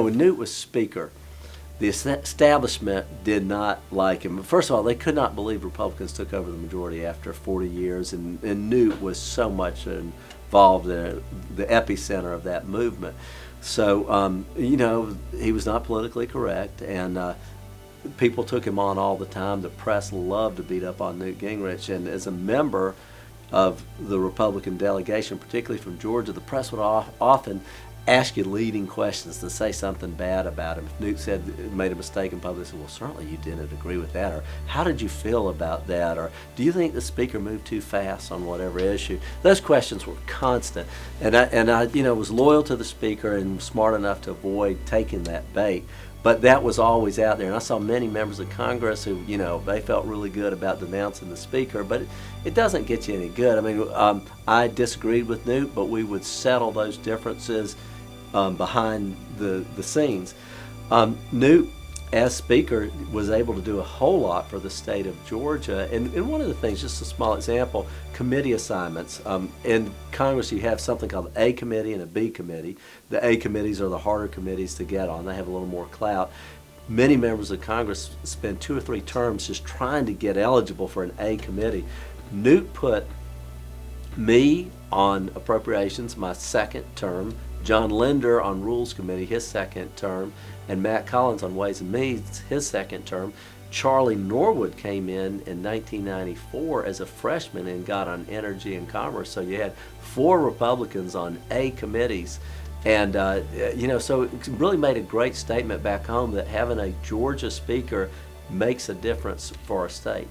when Newt was Speaker, the establishment did not like him. First of all, they could not believe Republicans took over the majority after 40 years, and Newt was so much involved in the epicenter of that movement. So, he was not politically correct, and people took him on all the time. The press loved to beat up on Newt Gingrich, and as a member of the Republican delegation, particularly from Georgia, the press would often ask you leading questions to say something bad about him. If Newt made a mistake in public, they said, well, certainly you didn't agree with that, or how did you feel about that, or do you think the speaker moved too fast on whatever issue? Those questions were constant, and I was loyal to the speaker and smart enough to avoid taking that bait. But that was always out there, and I saw many members of Congress who, they felt really good about denouncing the speaker, but it doesn't get you any good. I mean, I disagreed with Newt, but we would settle those differences behind the scenes. Newt, as Speaker, was able to do a whole lot for the state of Georgia. And one of the things, just a small example, committee assignments. In Congress, you have something called the A committee and a B committee. The A committees are the harder committees to get on. They have a little more clout. Many members of Congress spend 2 or 3 terms just trying to get eligible for an A committee. Newt put me on appropriations, my second term, John Linder on Rules Committee, his second term, and Matt Collins on Ways and Means, his second term. Charlie Norwood came in 1994 as a freshman and got on Energy and Commerce. So you had 4 Republicans on A committees. And, so it really made a great statement back home that having a Georgia speaker makes a difference for our state.